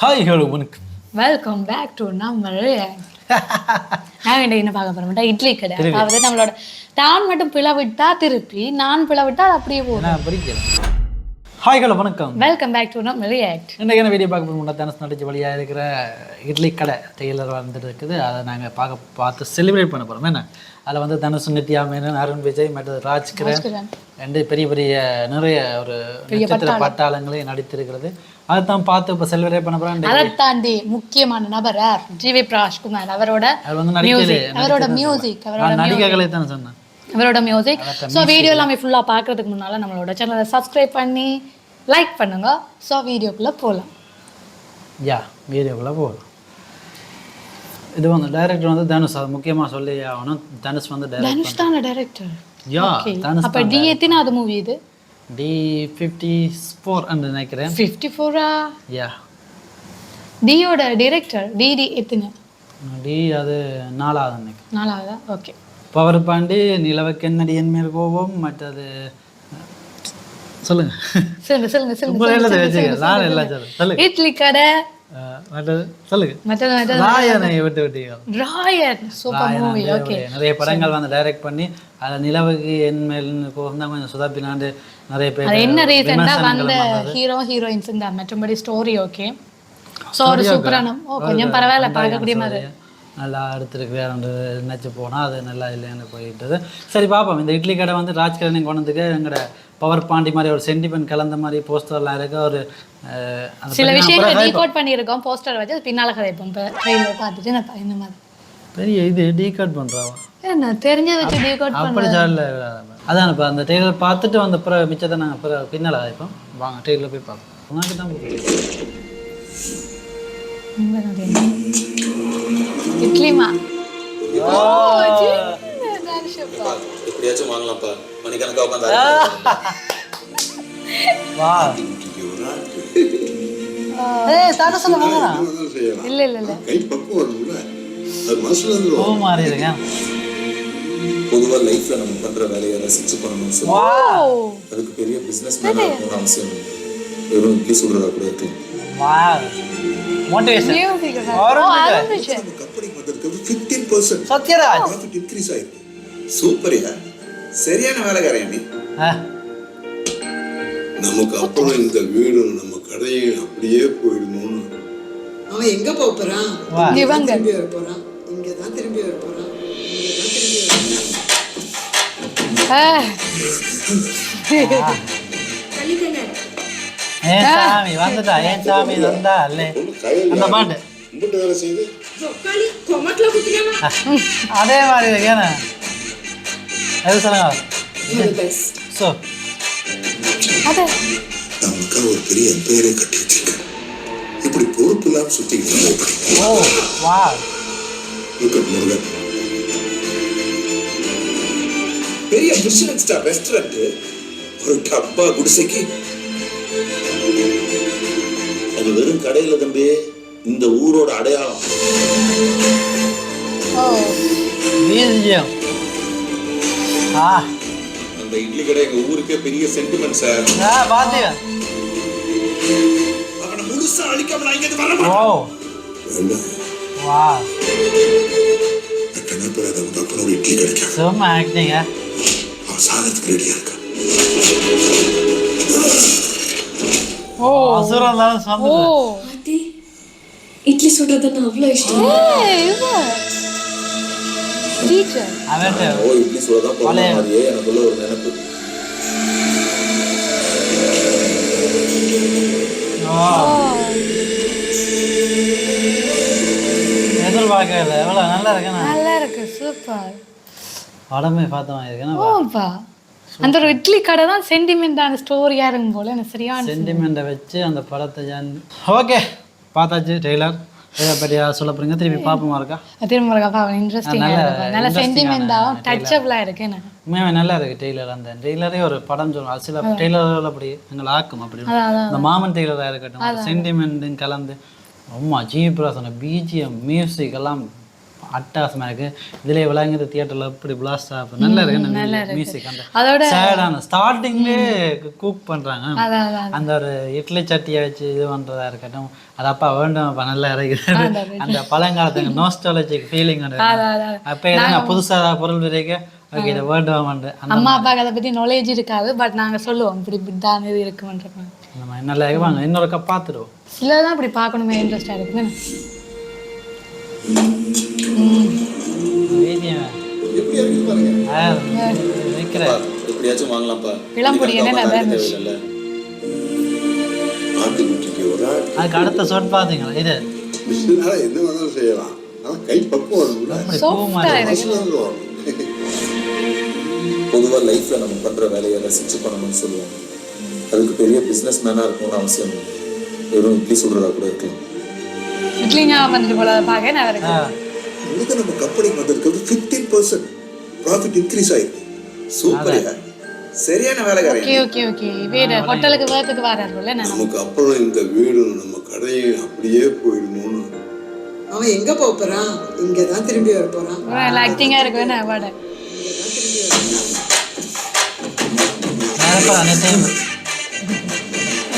Hi hello வணக்கம். Welcome back to நம்ம நாங்கள் என்ன பார்க்க போகிறோம் இட்லி கடை. அதாவது நம்மளோட தான் மட்டும் பிளவிட்டா திருப்பி நான் பிளவிட்டா அது அப்படியே போகும். ஹாய் ஹலோ வணக்கம். வெல்கம் பேக் டு நம்ம ரியாக்ட். இன்றைக்கு என்ன வீடியோ பார்க்க போகிறோம், தனுஷ் நடிச்சு வழியாக இருக்கிற இட்லி கடை டெய்லர் வந்துட்டு இருக்குது. அதை நாங்கள் பார்த்து செலிப்ரேட் பண்ண போகிறோம். என்ன அதில் வந்து தனுஷ், நித்யா மேனன், அருண் விஜய் மற்றும் ராஜ்கிரண் ரெண்டு பெரிய பெரிய நிறைய ஒரு நட்சத்திர பட்டாளங்களே நடித்திருக்கிறது. அதை தான் பார்த்து இப்போ செலிப்ரேட் பண்ண போகிறோம். அதை தாண்டி முக்கியமான நபர் ஜிவி பிரகாஷ்குமார் அவரோட மியூசிக் நடிகர்களை தானே சொன்னேன், அவரோட மியூசிக். ஸோ வீடியோ எல்லாமே ஃபுல்லாக பார்க்கறதுக்கு முன்னால் நம்மளோட சேனலை சப்ஸ்கிரைப் பண்ணி லைக் பண்ணுங்க. ஸோ வீடியோக்குள்ளே போகலாம். வீடியோக்குள்ளே போகலாம். இது வந்து டைரக்டர் வந்து தனுஷ், அது முக்கியமாக சொல்லி ஆகணும். தனுஷ் வந்து தனுஷ் தானே டைரக்டர். தனுஷ். அப்போ டி எத்தினாவது மூவி இது? D54 என்று நினைக்கிறேன். 54 டியோட டைரக்டர் டிடி எத்தனை? டி அது 4வது நினைக்கிறேன். 4வதா? ஓகே. பவர் பாண்டி, நிலவுக்கு என்னடி என் மேல் கோபம், மற்றது சொல்லுங்க சொல்லுங்க. இட்லி கடை நிறைய படங்கள் வந்து டைரக்ட் பண்ணி அதில் நிலவுக்கு என் மேல் கோபம் தான் கொஞ்சம் சுதாப்பினாண்டு நிறைய பேர். என்ன ரீசன்டா வந்த ஹீரோ ஹீரோயின்ஸ் இந்த மற்றபடி ஸ்டோரி ஓகே. ஸோ ஒரு சூப்பரான கொஞ்சம் பரவாயில்ல பார்க்கக்கூடிய மாதிரி நல்லா எடுத்துருக்குறாரு நினச்சி போனால் அது நல்லா இல்லைன்னு போயிட்டது. சரி பார்ப்போம். இந்த இட்லி கடை வந்து ராஜ்கிரணை கொண்டதுக்கு எங்களோட பவர் பாண்டி மாதிரி ஒரு சென்டிமெண்ட் கலந்த மாதிரி போஸ்டர்லாம் இருக்க ஒரு சில விஷயங்களை டீகோட் பண்ணியிருக்கோம் போஸ்டர் வச்சு பின்னால் கதைப்போம். இப்போ ட்ரெயிலர் பார்த்துட்டு நான் இந்த மாதிரி பெரிய இது டீகோட் பண்ணுறாவா என்ன தெரிஞ்ச வச்சு டீகோட் அப்படி சார்ல அதான். இப்போ அந்த ட்ரெயிலர் பார்த்துட்டு வந்த பிறகு மிச்சத்தை நாங்கள் பிறகு பின்னால் கதைப்போம். வாங்க ட்ரெயிலர் போய் பார்ப்போம். உனக்கு தான் இட்லிமா எப்படியாச்சும் வாங்கலாம்ப்பா. மணிக்கணக்கா உட்காந்து இல்ல இல்ல இல்ல கை பக்குவம் வரும்ல, அது மனசுல இருந்து ஓ மாறி இருங்க. பொதுவா லைஃப்ல நம்ம பண்ற வேலையை ரசிச்சு பண்ணணும். அதுக்கு பெரிய பிசினஸ் மேனா இருக்கணும்னு அவசியம் இல்லை. வெறும் இட்லி சுடுறதா கூட இருக்கலாம். கம்பெனிக்கு வந்திருக்கிறது 15% ப்ராஃபிட் இன்க்ரீஸ் ஆயிருக்கு. சூப்பர்யா, சரியான வேலைக்காரன் நீ. நமக்கு அப்புறம் இந்த வீடு நம்ம கடையை அப்படியே போயிடணும்னு. அவன் எங்க போறான்? திரும்பி வர போறான். இங்கதான் திரும்பி வர போறான். சாமி வந்துட்டா. ஏன் சாமி வந்தா அல்லே அந்த பாட்டு வேலை செய்து அதே மாதிரி இருக்கேண்ணா. எது சொல்லுங்க. ஸோ நமக்கு ஒரு பெரிய பேரை கட்டி வச்சிருக்கேன். இப்படி பொறுப்பு இல்லாம சுத்திக்கிட்டு ஓ வா முருகன் பெரிய மிஷன் ஸ்டார் ரெஸ்டாரண்ட் ஒரு டப்பா குடிசைக்கு. அது வெறும் கடையில தம்பி, இந்த ஊரோட அடையாளம். அந்த இட்லி கடை எங்க ஊருக்கே பெரிய சென்டிமெண்ட் சார். அவனை முழுசா அழிக்காம நான் இங்க வர மாட்டேன். வா கணப்பராத அப்பனோட இட்லி கிடைக்கும். சும்மா ஆக்டிங்க. அவன் சாகத்துக்கு ரெடியா இருக்கான். ஓ அசுரம் தான் சொன்னது. ஆதி இட்லி சுடுறதுன்னா அவ்வளோ இஷ்டம். டீச்சர் அவன்ட்ட ஓ இட்லி சுடதான் போன மாதிரியே எனக்குள்ள ஒரு நினைப்பு. எதிர்பார்க்கல. எவ்வளோ நல்லா இருக்குண்ணா. நல்லா இருக்கு, சூப்பர். படமே பார்த்த மாதிரி இருக்குண்ணா. ஓப்பா அந்த ஒரு இட்லி கடை தான் சென்டிமெண்டான ஸ்டோரியாக இருக்கும் போல. எனக்கு சரியான சென்டிமெண்ட்டை வச்சு அந்த படத்தை ஓகே பார்த்தாச்சு. டெய்லர் இதை பற்றி சொல்ல போகிறீங்க, திருப்பி பார்ப்போமா இருக்கா? திரும்ப இருக்கா இன்ட்ரெஸ்டிங்காக இருக்கும். நல்ல சென்டிமெண்டாகவும் டச்சபிளாக இருக்கு. என்ன உண்மையாகவே நல்லா இருக்குது டெய்லர். அந்த டெய்லரே ஒரு படம் சொல்லுவோம். சில டெய்லர்கள் அப்படி எங்களை ஆக்கும். அப்படி இந்த மாமன் டெய்லராக இருக்கட்டும், சென்டிமெண்ட்டுன்னு கலந்து அம்மா ஜிவி பிரகாஷ் பிஜிஎம் மியூசிக் எல்லாம் அட்டகாசமாக இருக்குது. இதிலே விளங்குது தியேட்டரில் எப்படி பிளாஸ்ட் ஆகும். நல்லா இருக்கு மியூசிக். அந்த அதோட சேடான ஸ்டார்டிங்லேயே குக் பண்ணுறாங்க. அதான் அந்த ஒரு இட்லி சட்டியை வச்சு இது பண்ணுறதா இருக்கட்டும், அது அப்பா வேண்டும் அப்போ நல்லா இருக்குது. அந்த பழங்காலத்துக்கு நோஸ்டாலஜிக் ஃபீலிங் அப்போ எதுனா புதுசாக பொருள் விதைக்க ஓகே இதை வேண்டும். அம்மா அப்பாவுக்கு அதை பற்றி நாலேஜ் இருக்காது, பட் நாங்கள் சொல்லுவோம் இப்படி இப்படி தான் இது இருக்குமன்ற அந்த மாதிரி நல்லா வாங்க இன்னொரு கப் பார்த்துருவோம். சிலதான் இப்படி பார்க்கணுமே இன்ட்ரெஸ்டாக இருக்குன்னு எப்படி இருக்கு பாருங்க. வைக்கிறேன் எப்படியாச்சும் வாங்கலாம்ப்பா. இளம்பொடி என்னென்ன தேவையில்லை. ஆட்டுக்குட்டிக்கு ஒரு ஆள் அதுக்கு அடுத்த சொட் பார்த்தீங்களா இது மிஷினால எந்த வேணாலும் செய்யலாம். ஆனால் கை பக்குவம் வரும்ல. அப்படி பூ மாதிரி மனுஷனால வரும். பொதுவா லைஃப்ல நம்ம பண்ற வேலையை ரசிச்சு பண்ணணும்னு சொல்லுவோம். அதுக்கு பெரிய பிசினஸ் மேனா இருக்கணும்னு அவசியம் இல்லை. வெறும் இட்லி சுடுறதா கூட இருக்கலாம். இட்லி ஞாபகம் வந்துட்டு போல பார்க்க நான் இருக்கேன். இன்னைக்கு நம்ம கம்பெனிக்கு வந்திருக்கிறது 15% ப்ராஃபிட் இன்க்ரீஸ் ஆயிருக்கு. சூப்பர்யா, சரியான வேலைக்காரன். ஓகே ஓகே ஓகே வீடு ஹோட்டலுக்கு ஒர்க்குக்கு வராருல்ல நான் நமக்கு அப்புறம் இந்த வீடும் நம்ம கடையும் அப்படியே போயிடணும்னு. அவன் எங்க போறான்? இங்க தான் திரும்பி வர போறான். ஆக்டிங்கா இருக்கு வேணா வாட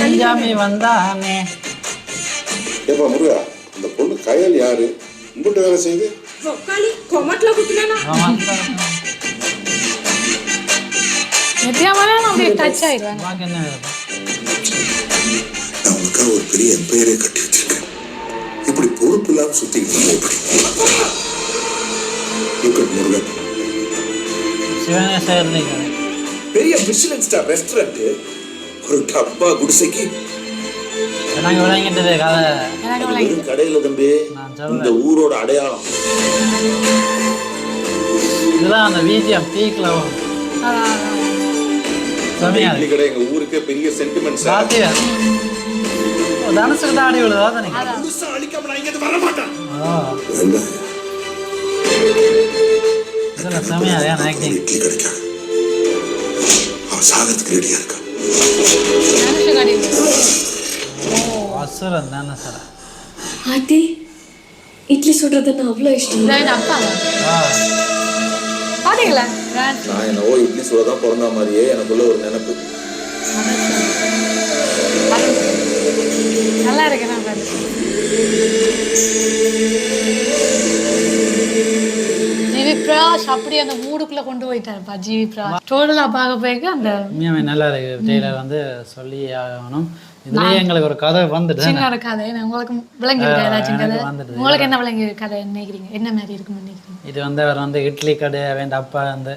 பஞ்சாமி வந்தானே. ஏப்பா முருகா, அந்த பொண்ணு கயல் யாரு? உங்கள்கிட்ட வேலை செய்யுது. நித்யாமலாம் அப்படியே டச் ஆயிடுவாங்க. என்ன நான் உனக்காக ஒரு பெரிய எம்பையரே கட்டி வச்சிருக்கேன். இப்படி பொறுப்பு இல்லாம சுத்திக்கிட்டு எப்படி முருகன் சிவனேசர் பெரிய மிஷிலன் ஸ்டார் ரெஸ்டாரண்ட் ஒரு டப்பா குடிசைக்கு எனக்கு விளங்கிட்டது கதை. வெறும் கடையில தம்பி இந்த ஊரோட அடையாளம். இதெல்லாம் அந்த விஜிஎம் பீக்ல செமையா இட்லி கடை எங்க ஊருக்கே பெரிய சென்டிமெண்ட் சார். சாத்தியா தனுசுக்கு தான் அடி விழுதா தானே. புதுசா அழிக்காம நான் இங்க வர மாட்டேன். வேண்டாம். இதெல்லாம் செமையா ஏன் ஆக்டிங். இட்லி கிடைக்காது. அவன் சாகத்துக்கு ரெடியா இருக்கா. அசுரன் தானே சார். ஆத்தி இட்லி சுடுறதுன்னா அவ்வளோ இஷ்டம். அப்பா பாத்தீங்களா நான் என்னவோ இட்லி சுட தான் பிறந்த மாதிரியே எனக்குள்ள ஒரு நினைப்பு. நல்லா இருக்கு. ஜிவி பிராஷ் அப்படியே அந்த மூடுக்குள்ள கொண்டு போயிட்டாருப்பா. ஜிவி பிராஷ் டோட்டலா பார்க்க போய்க்கு அந்த உண்மையாவே நல்லா இருக்கு. டெய்லர் வந்து சொல்லி ஆகணும். இதுலயே எங்களுக்கு ஒரு கதை வந்துட்டு சின்ன கதை உங்களுக்கு விளங்கி இருக்கா ஏதாச்சும் கதை? உங்களுக்கு என்ன விளங்கி கதை நினைக்கிறீங்க? என்ன மாதிரி இருக்குன்னு நினைக்கிறீங்க? இது வந்து அவர் வந்து இட்லி கடை வேண்ட அப்பா வந்து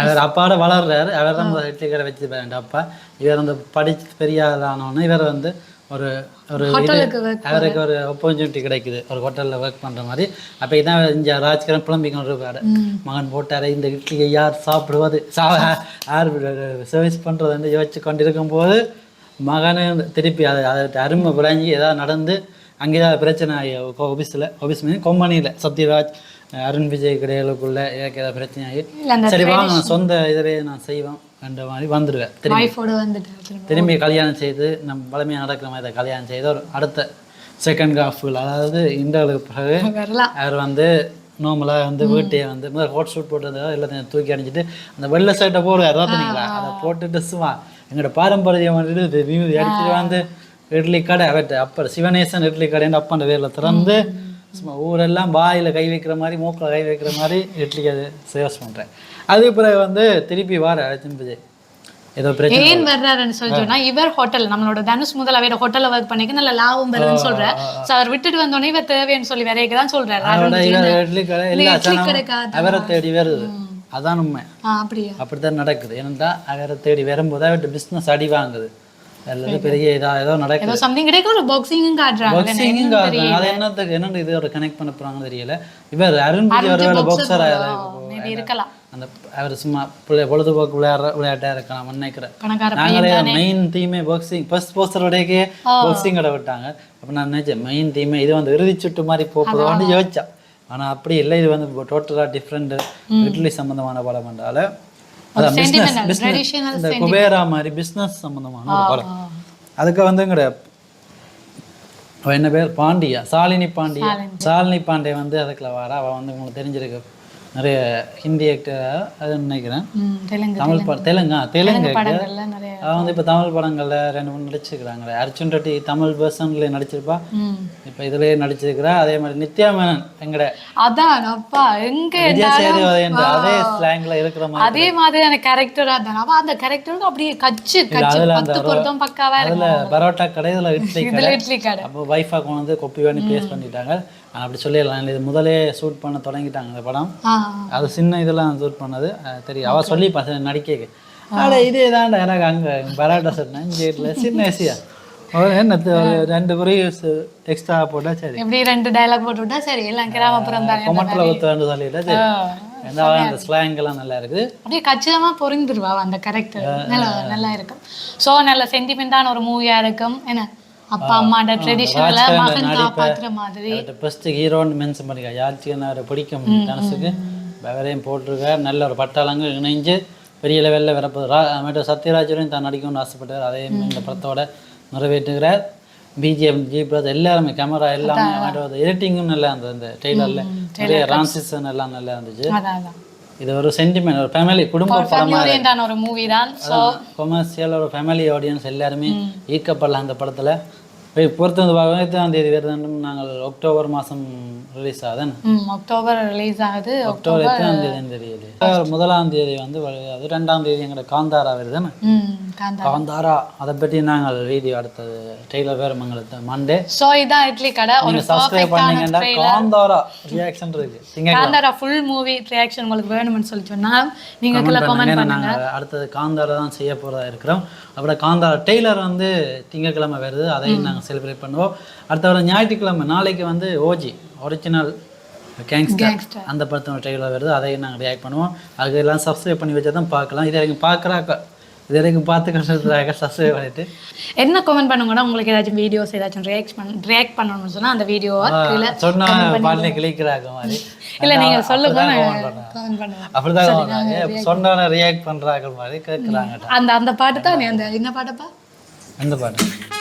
அவர் அப்பாவோட வளர்றாரு. அவர் தான் இட்லி கடை வச்சு வேண்ட அப்பா. இவர் வந்து படிச்சு பெரிய ஆளானோன்னு இவர் வந்து ஒரு ஒரு அவருக்கு ஒரு ஆப்பர்ச்சுனிட்டி கிடைக்குது ஒரு ஹோட்டலில் ஒர்க் பண்ணுற மாதிரி. அப்போ இதான் இங்கே ராஜ்கிரண் புலம்பிக்கணும் இருக்காரு. மகன் போட்டார் இந்த இட்லியை யார் சாப்பிடுவது யார் சர்வீஸ் பண்ணுறதுன்னு யோசிச்சு கொண்டு இருக்கும்போது மகனு திருப்பி அதை அருமை விளங்கி ஏதாவது நடந்து அங்கே ஏதாவது பிரச்சனை ஆகி ஆஃபீஸ் மீது கொம்பனியில் சத்யராஜ் அருண் விஜய் கடைகளுக்குள்ள எனக்கு ஏதாவது பிரச்சனை ஆகி சரி வாங்க நான் சொந்த இதிலே நான் செய்வேன் அந்த மாதிரி வந்துடுவேன். திரும்பி கல்யாணம் செய்து நம்ம வளமையாக நடக்கிற மாதிரி கல்யாணம் செய்து ஒரு அடுத்த செகண்ட் ஹாஃபில் அதாவது இன்டர்வலுக்கு பிறகு அவர் வந்து நார்மலாக வந்து வீட்டையே வந்து முதல் ஹோட் ஷூட் போட்டு எல்லாத்தையும் தூக்கி அடிச்சுட்டு அந்த வெள்ளை சட்டை போடுவார் பார்த்தீங்களா அதை போட்டுட்டு சும்மா எங்களோட பாரம்பரியம் வந்துட்டு அடிச்சுட்டு வந்து இட்லி கடை அவர்கிட்ட அப்போ சிவனேசன் இட்லி கடைன்னு அப்பாண்ட பேரில் திறந்து சும்மா ஊரெல்லாம் வாயில் கை வைக்கிற மாதிரி மூக்கில் கை வைக்கிற மாதிரி இட்லி அது சேவஸ் பண்ணுறேன். அது பிறகு வந்து திருப்பி வார அழைச்சின் விஜய் ஏதோ பிரச்சனை ஏன் வர்றாருன்னு சொல்லிட்டோம்னா இவர் ஹோட்டல் நம்மளோட தனுஷ் முதல் அவர் ஹோட்டல்ல ஒர்க் பண்ணிக்க நல்ல லாபம் வருதுன்னு சொல்றாரு. அவர் விட்டுட்டு வந்தோடனே இவர் தேவைன்னு சொல்லி வேற தான் சொல்றாரு. இட்லி கடை எல்லா அவரை தேடி வருது. அதான் உண்மை. அப்படித்தான் நடக்குது. ஏன்னா அவரை தேடி வரும்போது அவர்கிட்ட பிஸ்னஸ் அடி வாங்குது. அல்லது பெரிய ஏதோ நடக்குது. அது என்னத்துக்கு இதோட கனெக்ட் பண்ண போறாங்கன்னு தெரியல. இவர் அருண் விஜய் ஒருவேளை பாக்ஸர் இருக்கலாம். அந்த அவர் சும்மா பொழுதுபோக்கு விளையாட்டா இருக்கலாம் நினைக்கிறேன். நாங்களே மெயின் தீமே பாக்ஸிங் ஃபர்ஸ்ட் போஸ்டரோடையே பாக்ஸிங் கடை விட்டாங்க. அப்போ நான் நினைச்சேன் மெயின் தீமே இது வந்து இறுதி சுட்டு மாதிரி போடுறோம்னு யோசிச்சேன். ஆனா அப்படி இல்லை. இது வந்து டோட்டலா டிஃப்ரெண்ட் இட்லி சம்பந்தமான படம் என்றால இந்த குபேரா மாதிரி பிஸ்னஸ் சம்பந்தமான ஒரு படம். அதுக்கு வந்து எங்கட அவள் என்ன பேர் பாண்டியா, சாலினி பாண்டியா. சாலினி பாண்டியா வந்து அதுக்குள்ள வாரா. அவள் வந்து உங்களுக்கு தெரிஞ்சிருக்கு நிறைய ஹிந்தி ஆக்டர் அது நினைக்கிறேன். தமிழ் தெலுங்கு படங்கள்ல நிறைய அவள் வந்து இப்போ தமிழ் படங்கள்ல 2-3 நடிச்சிருக்கிறாங்களே. அர்ஜுன் ரெட்டி தமிழ் வெர்ஷன்லேயே நடிச்சிருப்பா, இப்போ இதுலேயே நடிச்சிருக்கிறா. அதே மாதிரி நித்யா மேனன் எங்கட அதான் அப்பா எங்க விஜய் சேதுபதி என்ற அதே ஸ்லாங்ல இருக்கிற மாதிரி அதே மாதிரியான கேரக்டரா தான். அவ அந்த கேரக்டருக்கு அப்படியே கச்சு அதுல அந்த பத்து பொருத்தம் பக்காவா அதுல இருக்கு. பரோட்டா கடை, இதுல இட்லி கடை. இட்லி கடை அப்போ வைஃபா கொண்டு வந்து கொப்பி பண்ணி பேஸ்ட் பண்ணிட்டாங்க. அப்படி சொல்லிடலாம். இது முதலே ஷூட் பண்ண தொடங்கிட்டாங்க இந்த படம். அது சின்ன இதெல்லாம் ஷூட் பண்ணது தெரியும். அவள் சொல்லிப்பா நடிக்க இதே தான்டா எனக்கு அங்கே பரோட்டா சொன்னேன் இங்கே சின்ன ஏசியா என்ன ஒரு 2 குறி எக்ஸ்ட்ரா போட்டா சரி, எப்படி 2 டயலாக் போட்டு விட்டா சரி, எல்லாம் கிராமப்புறம் தானே கொமட்டில் ஊற்று சொல்லிட்டா சரி. அந்த ஸ்லாங் எல்லாம் நல்லா இருக்குது. அப்படியே கச்சிதமா பொருந்துருவா அந்த கேரக்டர். நல்லா இருக்கும். ஸோ நல்ல சென்டிமெண்டான ஒரு மூவியா இருக்கும். என்ன அப்பா அம்மாண்ட ட்ரெடிஷனல மகன் காப்பாத்துற மாதிரி. ஃபர்ஸ்ட் ஹீரோன்னு மென்ஷன் பண்ணிக்க யாழ்ச்சிக்கு பிடிக்கும் தனுசுக்கு வேறையும் போட்டிருக்க. நல்ல ஒரு பட்டாளங்க இணைஞ்சு பெரிய லெவலில் வரப்போகுது. சத்யராஜரையும் தான் நடிக்கணும்னு ஆசைப்பட்டார். அதையும் இந்த படத்தோட நிறைவேற்றுகிறார். பிஜிஎம் ஜிப்ராஜ் எல்லாருமே கேமரா எல்லாமே எடிட்டிங்கும் நல்லா இருந்தது. அந்த ட்ரெய்லரில் நிறைய ரான்சிசன் எல்லாம் நல்லா இருந்துச்சு. இது ஒரு சென்டிமெண்ட், ஒரு ஃபேமிலி குடும்ப படமாக ஒரு மூவி தான். கொமர்ஷியல் ஒரு ஃபேமிலி ஆடியன்ஸ் எல்லாருமே ஈர்க்கப்படலாம் அந்த படத்தில். பொறுத்தது 8ஆம் தேதி வருதுன்னு நாங்கள் அக்டோபர் மாதம் ரிலீஸ் ஆகுதுன்னு. அக்டோபர் ரிலீஸ் ஆகுது. அக்டோபர் 8ஆம் தேதின்னு தெரியல. 1ஆம் தேதி வந்து அது 2ஆம் தேதி எங்களோட காந்தாரா வருதுன்னு. காந்தாரா அதை பற்றி நாங்கள் வீடியோ அடுத்தது ட்ரெய்லர் வேறு மங்களுக்கு மண்டே. ஸோ இதான் இட்லி கடை. ஒரு சப்ஸ்கிரைப் பண்ணீங்கன்னா காந்தாரா ரியாக்ஷன் இருக்கு. காந்தாரா ஃபுல் மூவி ரியாக்ஷன் உங்களுக்கு வேணும்னு சொல்லி சொன்னா நீங்க கமெண்ட் பண்ணுங்க. அடுத்தது காந்தாரா தான் செய்ய போறதா இருக்கிறோம். அப்புறம் காந்தாரா டெய்லர் வந்து திங்கட்கிழமை வருது, அதையும் நாங்கள் செலிப்ரேட் பண்ணுவோம். அடுத்த வர ஞாயிற்றுக்கிழமை நாளைக்கு வந்து ஓஜி ஒரிஜினல் கேங்ஸ்டர் அந்த படத்தோட ட்ரெய்லர் வருது, அதையும் நாங்கள் ரியாக்ட் பண்ணுவோம். அதுக்கு எல்லாம் சப்ஸ்கிரைப் பண்ணி வச்சா தான் பார்க்கலாம். இது வரைக்கும் பார்க்குறாக்க இது வரைக்கும் பார்த்துக்கிறதுக்காக சப்ஸ்கிரைப் பண்ணிட்டு என்ன கமெண்ட் பண்ணுங்கன்னா உங்களுக்கு ஏதாச்சும் வீடியோஸ் ஏதாச்சும் ரியாக்ட் பண்ணணும்னு சொன்னா அந்த வீடியோவை சொன்னா பாடலே கிளிக்கிறாங்க மாதிரி இல்லை நீங்கள் சொல்லுங்க அப்படிதான் சொன்னா ரியாக்ட் பண்றாங்க மாதிரி கேட்குறாங்க. அந்த பாட்டு தான் அந்த என்ன பாட்டப்பா அந்த பாட்டு